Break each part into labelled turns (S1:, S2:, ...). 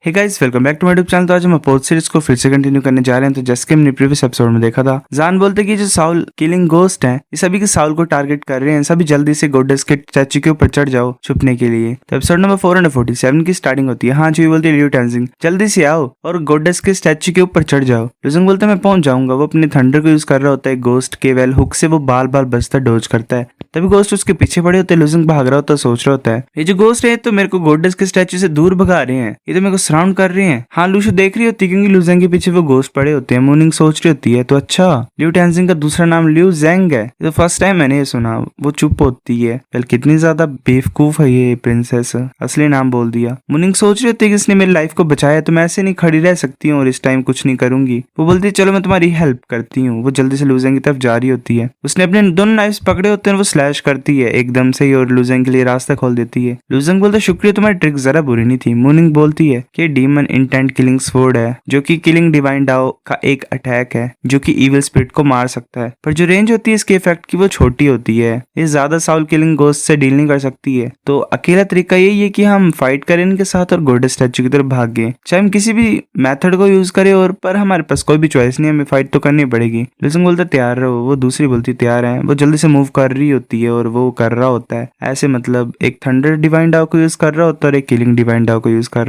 S1: Hey guys, welcome back to my YouTube channel. तो आज हम अपोज सीरीज को फिर से कंटिन्यू करने जा रहे हैं। तो जैसे कि हमने प्रीवियस एपिसोड में देखा था, जान बोलते कि जो साउल किलिंग गोस्ट है, ये सभी के साउल को टारगेट कर रहे हैं। सभी जल्दी से गोडेस के स्टैचू के ऊपर चढ़ जाओ छुपने के लिए। तो एपिसोड नंबर 447 की स्टार्टिंग होती है। हाँ जी बोलती है लियू टेंजिंग, जल्दी से आओ और गोडेस के स्टैचू के ऊपर चढ़ जाओ। लुजिंग बोलता है मैं पहुंच जाऊंगा। वो अपने थंडर को यूज कर रहा होता है गोस्ट के वेल हुक से। वो बाल बाल बचता डोज करता है। तभी गोस्ट उसके पीछे पड़े होते हैं। लुजिंग भाग रहा होता है, सोच रहा होता है ये जो गोस्ट है तो मेरे को गोडेस के स्टैचू से दूर भगा रहे हैं, ये तो मेरे को सराउंड कर रहे हैं। हाँ लूशु देख रही होती है क्योंकि लुजेंग के पीछे वो गोस्ट पड़े होते हैं। मूनिंग सोच रही होती है तो अच्छा लियू टेंजिंग का दूसरा नाम लियू जेंग है। ये तो फर्स्ट टाइम मैंने ये सुना। वो चुप होती है। वेल कितनी ज्यादा बेवकूफ है ये प्रिंसेस, असली नाम बोल दिया। मूनिंग सोच रही होती है कि इसने मेरी लाइफ को बचाया तो मैं ऐसे नहीं खड़ी रह सकती हूँ और इस टाइम कुछ नहीं करूंगी। वो बोलती है चलो मैं तुम्हारी हेल्प करती हूँ। वो जल्दी से लुजेंग की तरफ जा रही होती है। उसने अपने दोनों नाइफ्स पकड़े होते हैं। वो स्लैश करती है एकदम से ही और लुजेंग के लिए रास्ता खोल देती है। लुजेंग बोलता है शुक्रिया, तुम्हारी ट्रिक जरा बुरी नहीं थी। मूनिंग बोलती है कि डीमन इंटेंट किलिंग स्वॉर्ड है जो कि किलिंग डिवाइन डाओ का एक अटैक है जो कि इविल स्पिरिट को मार सकता है, पर जो रेंज होती है इसके इफेक्ट की वो छोटी होती है। ये ज्यादा साउल किलिंग गोस्ट से डील नहीं कर सकती है। तो अकेला तरीका यही है कि हम फाइट करें इनके साथ और गोडेस स्टैचू की तरफ भाग गए। चाहे हम किसी भी मेथड को यूज करें और पर हमारे पास कोई भी चॉइस नहीं है, हमें फाइट तो करनी पड़ेगी। लुजिंग बोलता तैयार रहो। वो दूसरी बोलती तैयार है। वो जल्दी से मूव कर रही होती है और वो कर रहा होता है ऐसे, मतलब एक थंडर डिवाइन डाओ को यूज कर रहा होता है और एक किलिंग डिवाइन डाओ को यूज कर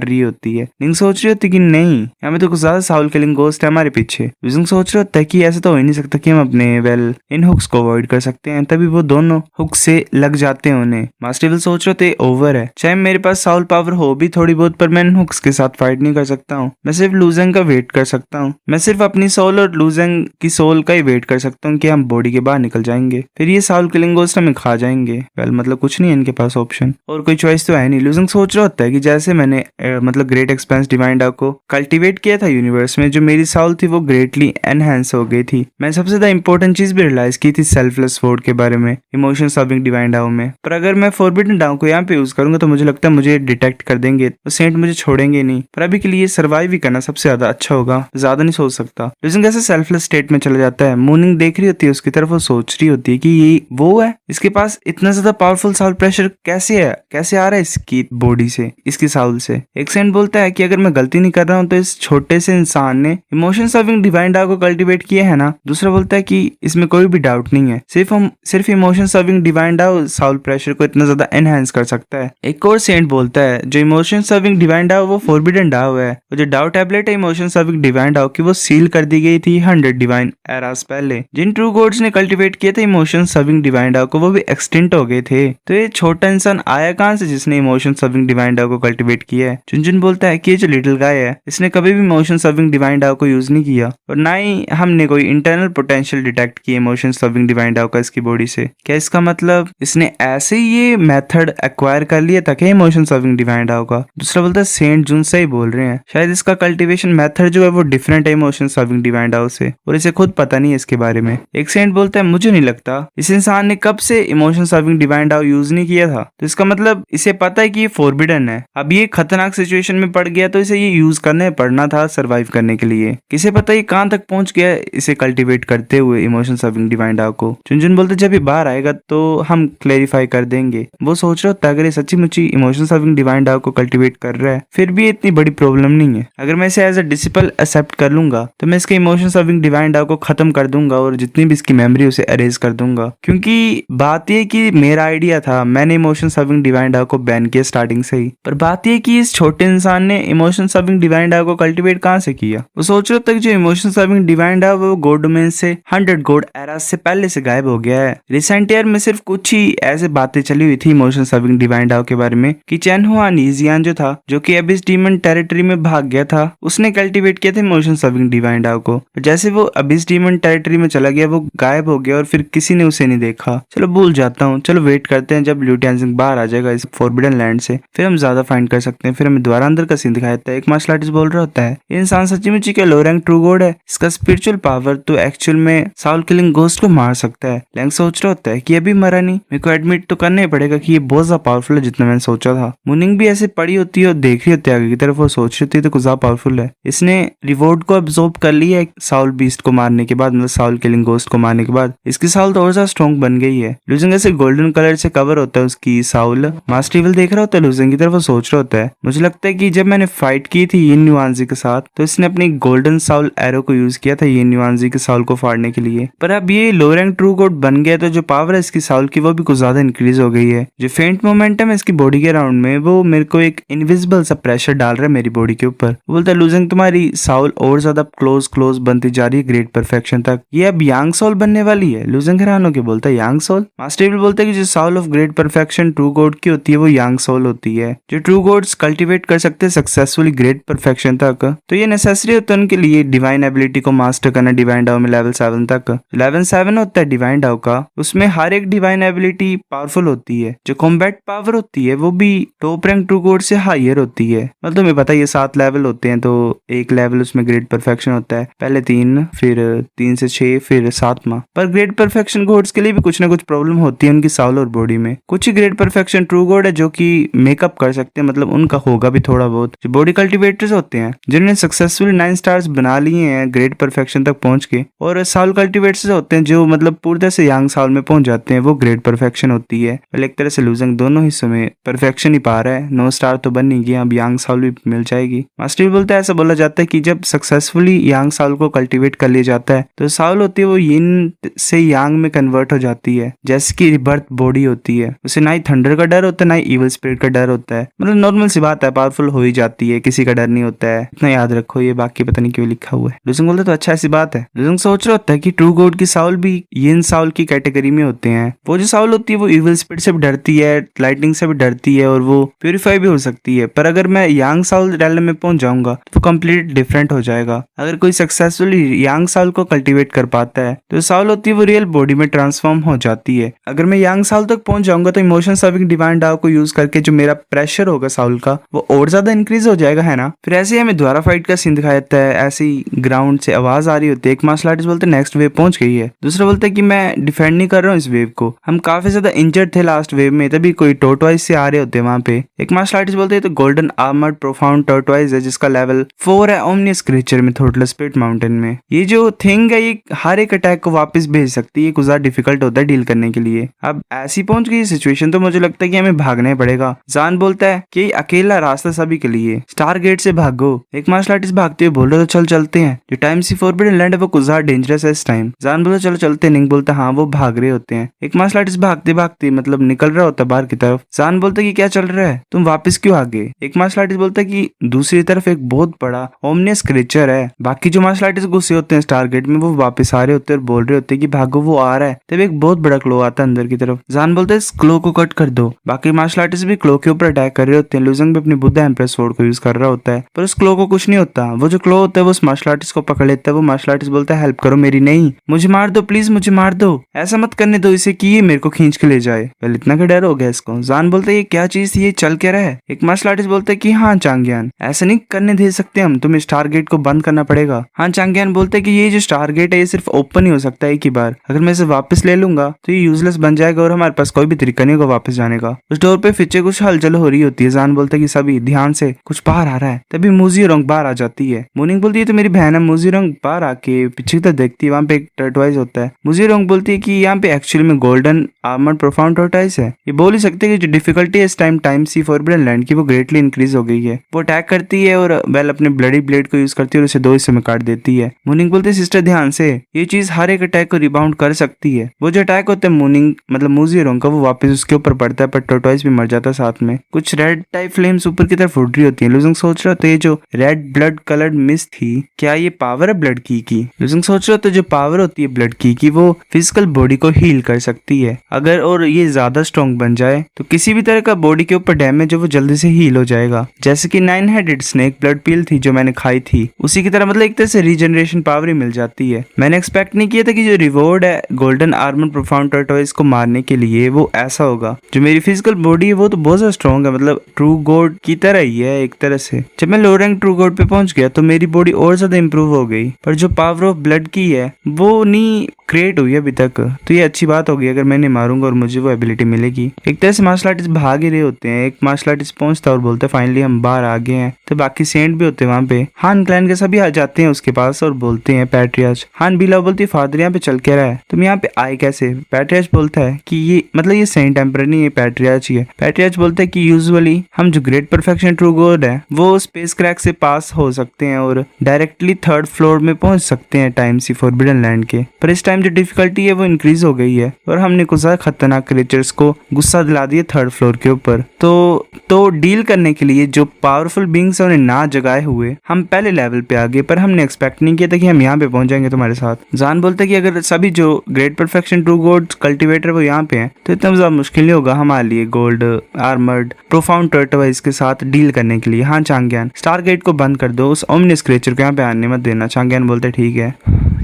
S1: रही होती है। लिंग सोच रही होती कि नहीं हमें तो कुछ ज्यादा साउल किलिंग गोस्ट है हमारे पीछे। लुजिंग सोच रहा होता है कि ऐसा तो हो ही नहीं सकता कि हम अपने इन हुक्स को अवॉइड कर सकते हैं। तभी वो दोनों हुक्स से लग जाते हैं उन्हें। मास्टर विल सोच रहे होते ओवर है, चाहे मेरे पास साउल पावर हो भी थोड़ी बहुत, पर मैं इन हुक्स के साथ फाइट नहीं कर सकता हूँ। मैं सिर्फ लुजेंग का वेट कर सकता हूँ। मैं सिर्फ अपनी सोल और लुजेंग की सोल का ही वेट कर सकता हूँ कि हम बॉडी के बाहर निकल जाएंगे, फिर ये साउल किलिंग गोस्ट हमें खा जाएंगे। वेल मतलब कुछ नहीं है इनके पास ऑप्शन और कोई चॉइस तो है नहीं। लुजिंग सोच रहा होता है कि जैसे मैंने मतलब ग्रेट एक्सपेंस डिवाइन डाओ को कल्टीवेट किया था यूनिवर्स में, जो मेरी साउल थी वो ग्रेटली एनहेंस हो गई थी। मैं सबसे ज्यादा इंपॉर्टेंट चीज भी रियलाइज की थी सेल्फलेस स्वॉर्ड के बारे में इमोशन सर्विंग डिवाइन डाओ में। पर अगर मैं फॉरबिडन डाओ को यहाँ पे यूज करूंगा तो मुझे लगता है मुझे डिटेक्ट कर देंगे तो सेंट मुझे छोड़ेंगे नहीं। पर अभी के लिए सर्वाइव ही करना सबसे ज्यादा अच्छा होगा, ज्यादा नहीं सोच सकता। लेकिन कैसे सेल्फलेस स्टेट में चला जाता है। मूनिंग देख रही होती है उसकी तरफ। वो सोच रही होती है कि ये वो है, इसके पास इतना ज्यादा पावरफुल साउल प्रेशर कैसे है, कैसे आ रहा है इसकी बॉडी से, इसकी साउल से। एक सेंट बोलता है कि अगर मैं गलती नहीं कर रहा हूँ तो इस छोटे से इंसान ने इमोशन सर्विंग डिवाइन डाओ को कल्टीवेट किया है ना। दूसरा बोलता है कि इसमें कोई भी डाउट नहीं है, सिर्फ emotion serving divine Dao soul pressure को इतना ज्यादा एनहांस कर सकता है। एक और सेंट बोलता है जो इमोशन सर्विंग डिवाइन डाओ वो फॉरबिडन डाओ है। वो जो डाओ टैबलेट है इमोशन सर्विंग डिवाइन डाओ की वो सील कर दी गई थी 100 डिवाइन एरास पहले। जिन ट्रू गॉड्स ने कल्टीवेट किए थे इमोशन सर्विंग डिवाइन डाओ को वो भी एक्सटिंक्ट हो गए थे। तो ये छोटा इंसान आया कहां से जिसने इमोशन सर्विंग डिवाइन डाओ को कल्टीवेट किया है। चुनचुन बोलता है कि ये जो लिटिल गाय है इसने कभी भी इमोशन सर्विंग डिवाइन डाओ को यूज नहीं किया और ना ही हमने कोई इंटरनल पोटेंशियल डिटेक्ट किया इमोशन सर्विंग डिवाइन डाओ का इसकी बॉडी से। क्या इसका मतलब इसने ऐसे ही ये मेथड एक्वायर कर लिया था क्या इमोशन सर्विंग डिवाइन डाओ का। दूसरा बोलता है सेंट जून से ही बोल रहे हैं, शायद इसका कल्टीवेशन मेथड जो है वो डिफरेंट है इमोशन सर्विंग डिवाइन डाओ से और इसे खुद पता नहीं है इसके बारे में। एक सेंट बोलता है मुझे नहीं लगता इस इंसान ने कब से emotion serving divine Dao use नहीं किया था, तो इसका मतलब इसे पता है कि ये फॉरबिडन है। अब ये खतरनाक सिचुएशन में पड़ गया तो इसे ये यूज करने पड़ना था सर्वाइव करने के लिए। किसे पता ये कहां तक पहुंच गया इसे कल्टीवेट करते हुए इमोशन सर्विंग डिवाइन डाओ को। चुनचुन बोलते जब ये बाहर आएगा तो हम क्लेरिफाई कर देंगे। वो सोच रहा होता है अगर ये सच्ची मुच्ची इमोशन सर्विंग डिवाइन डाओ को कल्टीवेट कर रहा है फिर भी इतनी बड़ी प्रॉब्लम नहीं है। अगर मैं इसे एज अ डिसिपल एक्सेप्ट कर लूंगा तो मैं इसके इमोशन सर्विंग डिवाइन डाओ को खत्म कर दूंगा और जितनी भी इसकी मेमोरी उसे अरेज कर दूंगा। क्योंकि बात यह कि मेरा आइडिया था, मैंने इमोशन सर्विंग डिवाइन डाओ को बैन किया स्टार्टिंग से ही, पर बात यह कि इस छोटे इंसान ने इमोशन सर्विंग डिवाइन डाओ को कल्टीवेट कहां से किया। वो सोच रहा था कि जो इमोशन सर्विंग डिवाइन डाओ वो गॉड डोमेन से 100 गॉड एरास से पहले से गायब हो गया है। रिसेंट ईयर में सिर्फ कुछ ही ऐसे बातें चली हुई थी इमोशन सर्विंग डिवाइन डाओ के बारे में कि चैन हुआ नीजियान जो था जो कि अबिस डीमन टेरिटरी में भाग गया था उसने कल्टीवेट किया था इमोशन सर्विंग डिवाइन डाओ को। जैसे वो अबिस डीमन टेरिटरी में चला गया वो गायब हो गया और फिर किसी ने उसे नहीं देखा। चलो भूल जाता हूँ, चलो वेट करते हैं जब लियू टेंजिंग बाहर आ जाएगा इस फॉरबिडन लैंड से, फिर हम ज्यादा फाइंड कर सकते हैं। फिर हमें दोबारा अंदर का सीन दिखाया था। एक मार्शल आर्टिस्ट बोल रहा होता है ये इंसान सच्ची मुच्ची के लो रैंक ट्रू गॉड है, इसका स्पिरिचुअल पावर तो एक्चुअल में साउल किलिंग गोस्ट को मार सकता है। लैंग सोच रहा होता है कि अभी मरा नहीं, मेरे को एडमिट तो करना ही पड़ेगा कि ये बहुत ज्यादा पावरफुल है जितना मैंने सोचा था। मुनिंग भी ऐसे पड़ी होती है और देख रही होती है आगे की तरफ। वो सोच रही होती है तो कुछ ज्यादा पावरफुल है। इसने रिवॉर्ड को अब्सॉर्ब कर लिया है साउल बीस्ट को मारने के बाद, मतलब साउल किलिंग गोस्ट को मारने के बाद। इसकी साउल तो और ज्यादा स्ट्रॉन्ग स्ट्रॉन्ग बन गई है। लूजिंग ऐसे गोल्डन कलर से कवर होता है उसकी साउल। मास्टर इविल देख रहा होता है लूजिंग की तरफ, वो सोच रहा होता है मुझे लगता है कि जब मैंने फाइट की थी यिन युआनजी के साथ तो इसने अपनी गोल्डन साउल एरो को यूज किया था यिन युआनजी के साउल को फाड़ने के लिए, पर अब ये लो रैंक ट्रू गॉड बन गया तो जो पावर है इसकी साउल की वो भी कुछ ज्यादा इंक्रीज हो गई है। जो फेंट मोमेंटम है इसकी बॉडी के अराउंड में वो मेरे को एक इनविजिबल सा प्रेशर डाल रहा है मेरी बॉडी के ऊपर। बोलता है लूजिंग तुम्हारी साउल और ज्यादा क्लोज बनती जा रही है ग्रेट परफेक्शन तक, ये अब यांग साउल बनने वाली है। लूजिंग हैरान होकर बोलता है यांग साउल? मास्टर इविल बोलता है कि जो Saul of great perfection true God की होती है वो यांग साउल होती है, जो ट्रू गॉड्स कल्टीवेट कर सकते हैं सक्सेसफुली ग्रेट परफेक्शन तक। तो ये नेसेसरी होता है उनके लिए डिवाइन एबिलिटी को मास्टर करना डिवाइन डाउ में लेवल 7 तक। लेवल 7 होता है डिवाइन डाउ का, उसमें हर एक डिवाइन एबिलिटी पावरफुल होती है। जो कॉम्बैट पावर होती है वो भी टॉप रैंक ट्रू गॉड से हायर होती है। मतलब तुम्हें पता है ये 7 लेवल होते हैं तो एक लेवल उसमें ग्रेट परफेक्शन होता है, पहले 3 फिर 3 से 6 फिर 7वां। पर ग्रेट परफेक्शन गॉड्स के लिए भी कुछ ना कुछ प्रॉब्लम होती है उनकी साउल और बॉडी में। कुछ ही ग्रेट परफेक्शन ट्रू गॉड है जो कि मेकअप कर सकते हैं, मतलब उनका होगा भी थोड़ा बहुत। जो बॉडी कल्टिवेटर्स होते हैं जिन्होंने सक्सेसफुली 9 स्टार्स बना लिए हैं ग्रेट परफेक्शन तक पहुंच के, और साउल कल्टिवेटर्स होते हैं जो मतलब पूरी तरह से यांग साउल में पहुंच जाते हैं, वो ग्रेट परफेक्शन होती है। एक तरह से लूजिंग दोनों हिस्सों में परफेक्शन ही पा रहा है, 9 स्टार तो बन नहीं गया, अब यांग साउल भी मिल जाएगी। मास्टर बोलता है ऐसा बोला जाता है कि जब सक्सेसफुली यांग साउल को कल्टीवेट कर लिया जाता है तो साउल होती है वो यिन से यांग में कन्वर्ट हो जाती है, जैसे कि रिबर्थ बॉडी होती है। उसे ना ही थंडर का डर होता है ना ही इविल स्पिरिट का डर होता है, मतलब नॉर्मल सी बात है, पावरफुल हो ही जाती है, किसी का डर नहीं होता है, इतना याद रखो। ये बाकी पता नहीं क्यों लिखा हुआ है। लूजिंग बोलता है तो अच्छा ऐसी बात है। लूजिंग सोच रहा होता है कि ट्रू गॉड की साउल भी यिन साउल की कैटेगरी में होते हैं। वो जो साउल होती है वो इविल स्पिरिट से भी डरती है, लाइटनिंग से भी डरती है और वो प्यूरिफाई भी हो सकती है। पर अगर मैं यांग साउल रेलम में पहुंच जाऊंगा तो कंप्लीट डिफरेंट हो जाएगा। अगर कोई सक्सेसफुली यांग साउल को कल्टीवेट कर पाता है तो साउल होती है वो रियल बॉडी में ट्रांसफॉर्म हो जाती है। अगर मैं यांग साउल तक पहुंच जाऊंगा तो इमोशन सर्विंग डिवाइन डाउ को यूज करके जो मेरा प्रेशर होगा साउल का वो और ज्यादा इंक्रीज हो जाएगा, है ना। फिर ऐसे ही हमें दोबारा फाइट का सीन दिखाया जाता है। ऐसी ग्राउंड से आवाज आ रही होती है, एक मार्शल आर्टिस्ट बोलते हैं नेक्स्ट वेव पहुंच गई है, दूसरा बोलता है कि मैं डिफेंड नहीं कर रहा हूँ इस वेव को, हम काफी ज्यादा इंजर्ड थे लास्ट वेव में, तभी कोई टोटवाइज से आ रहे होते हैं वहां पे। एक मार्शल आर्टिस्ट बोलते हैं तो गोल्डन आर्मर्ड प्रोफाउंड टोटवाइज है जिसका लेवल 4 है ओमनियस क्रीचर में थ्रोटलेस पिट माउंटेन में। ये जो थिंग है ये हर एक अटैक को वापस भेज सकती है, कुछ ज्यादा डिफिकल्ट होता है डील करने के लिए। अब ऐसी पहुंच गई सिचुएशन तो मुझे लगता है कि हमें भागना ही पड़ेगा। जान बोलता है कि अकेला रास्ता सभी के लिए, स्टार गेट से भागो। एक मार्शल आर्टिस्ट भागते हुए बोल रहे तो चल चलते हैं, जो टाइम सी फॉरबिडन लैंड है वो कुछ ज्यादा डेंजरस है इस टाइम। जान बोलता चलो चलते, निंग बोलता हाँ वो भाग रहे होते हैं। एक मार्शल आर्टिस्ट भागते भागते मतलब निकल रहा होता बाहर की तरफ। जान बोलता कि क्या चल रहा है, तुम वापस क्यों आगे। एक मार्शल आर्टिस्ट बोलता है कि दूसरी तरफ एक बहुत बड़ा ओमनियस क्रीचर है। बाकी जो मार्शल आर्टिस्ट गुस्से होते हैं स्टार गेट में वो वापस आ रहे होते हैं और बोल रहे होते हैं कि भागो वो आ रहा है। तब एक बहुत बड़ा क्लो आता है अंदर की तरफ। जान बोलते है इस क्लो को कट कर दो। बाकी मार्शल आर्टिस्ट भी क्लो के ऊपर अटैक कर रहे होते हैं। लूजिंग भी अपनी बुद्धा एम्प्रेस स्वॉर्ड को यूज कर रहा होता है पर उस क्लो को कुछ नहीं होता। वो जो क्लो होता है वो उस मार्शल आर्टिस्ट को पकड़ लेता है। वो मार्शल आर्टिस्ट बोलता है हेल्प करो मेरी, नहीं मुझे मार दो प्लीज, मुझे मार दो, ऐसा मत करने दो इसे कि ये मेरे को खींच के ले जाए। पहले इतना का डर हो गया इसको। जान बोलता है ये क्या चीज थी, ये चल क्या रहा है। एक मार्शल आर्टिस्ट बोलता है कि हाँ चांगयान ऐसा नहीं करने दे सकते हम, तुम्हें स्टार गेट को बंद करना पड़ेगा। हाँ चांगयान बोलते हैं कि ये जो स्टार गेट है ये सिर्फ ओपन ही हो सकता है एक ही बार, अगर मैं इसे वापस ले लूंगा तो ये यूजलेस बन जाएगा और हमारे पास कोई भी तरीका नहीं होगा वापस जाने का। उस डोर पे पीछे कुछ हलचल हो रही होती है। जान बोलता है कि सभी ध्यान से, कुछ बाहर आ रहा है। तभी मूजी रोंग बाहर आ जाती है। मोर्निंग बोलती है तो मेरी बहन है। मूजी रोंग बाहर आके पीछे तक देखती है, वहाँ पे एक टर्टवाइज होता है। मूजी रोंग बोलती है कि यहाँ पे एक्चुअली में गोल्डन आर्मर्ड प्रोफाउंड टर्टवाइज है। ये बोल ही सकते हैं कि जो डिफिकल्टी है इस टाइम सी फॉरबिडन लैंड की वो ग्रेटली इंक्रीज हो गई है। वो अटैक करती है और वेल अपने ब्लडी ब्लेड को यूज करती है और उसे 2 हिस्सों में काट देती है। मोर्निंग बोलती है सिस्टर ध्यान से, ये चीज हर एक अटैक को रिबाउंड कर सकती है। वो जो अटैक होता है मोर्निंग मतलब मूजी रोंग का वो वापस उसके ऊपर पड़ता है पर टर्टवाइज भी मर जाता है साथ में। कुछ रेड टाइप फ्लेम्स ऊपर की तरफ उड़ रही होती है। लूजिंग सोच रहा था ये जो रेड ब्लड कलर्ड मिस्ट थी क्या ये पावर है ब्लड की। लूजिंग सोच रहा था जो पावर होती है ब्लड की वो फिजिकल बॉडी को हील कर सकती है अगर, और ये ज्यादा स्ट्रॉन्ग बन जाए तो किसी भी तरह का बॉडी के ऊपर डैमेज है वो जल्दी से हील हो जाएगा। जैसे कि 9 हेडेड स्नेक ब्लड पील थी जो मैंने खाई थी उसी की तरह, मतलब एक तरह से रीजनरेशन पावर ही मिल जाती है। मैंने एक्सपेक्ट नहीं किया था कि जो रिवॉर्ड है गोल्डन आर्मर प्रोफाउंड टर्टवाइज को मारने के लिए वो ऐसा होगा। जो मेरी फिजिकल बॉडी है वो तो बहुत ज्यादा स्ट्रॉन्ग है, मतलब ट्रू गॉड की तरह ही है एक तरह से। जब मैं लो रैंक ट्रू गॉड पे पहुंच गया तो मेरी बॉडी और ज्यादा इंप्रूव हो गई, पर जो पावर ऑफ ब्लड की है वो नहीं क्रिएट हुई अभी तक। तो ये अच्छी बात होगी अगर मैंने मारूंगा और मुझे वो एबिलिटी मिलेगी। एक तरह से मार्शल आर्टिस्ट भाग ही रहे होते हैं। एक मार्शल आर्टिस्ट पहुंचता है और बोलता है फाइनली हम बाहर आ गए हैं। तो बाकी सेंट भी होते हैं वहाँ पे। हान क्लैन के सभी आ जाते हैं उसके पास और बोलते हैं पैट्रियाच। हान बिला बोलती है फादर यहाँ पे चल के रहा है, तुम यहाँ पे आए कैसे? पैट्रियार्च बोलता है कि ये मतलब ये सेंट एम्परर नहीं, ये पैट्रियार्च ही है। पैट्रियार्च बोलता है कि यूजुअली हम जो ग्रेट परफेक्शन ट्रू गॉड है वो स्पेस क्रैक से पास हो सकते हैं और डायरेक्टली थर्ड फ्लोर में पहुंच सकते हैं टाइम सी फॉरबिडन लैंड के। पर इस टाइम जो डिफिकल्टी है वो इंक्रीज हो गई है और हमने कुछ ज्यादा खतरनाक क्रिएचर्स को गुस्सा दिला दिया थर्ड फ्लोर के ऊपर। तो डील करने के लिए जो पावरफुल बींग्स है उन्हें ना जगाए हुए हम पहले लेवल पे आ गए, पर हमने एक्सपेक्ट नहीं किया था कि हम यहाँ पे पहुंच जाएंगे तुम्हारे साथ। जान बोलते कि अगर सभी जो great perfection true God cultivator वो यहाँ पे हैं तो इतना ज्यादा मुश्किल नहीं होगा हमारे लिए गोल्ड आर्मर्ड प्रोफाउंड टर्टवाइज के साथ डील करने के लिए। हाँ चांग्यान, स्टारगेट को बंद कर दो, उस ओमनियस क्रिएचर को यहाँ पे आने मत देना। चांग्यान बोलते ठीक है।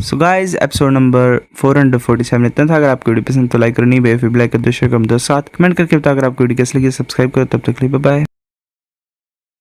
S1: सो गाइज एपिसोड नंबर 447 इतना था। अगर आपको वीडियो पसंद तो लाइक करो, नहीं बेल लाइक कर दो, शेयर कर दो, साथ कमेंट करके बताओ अगर आपको वीडियो कैसी लगी। सब्सक्राइब करो। तब तक के लिए बाय बाय।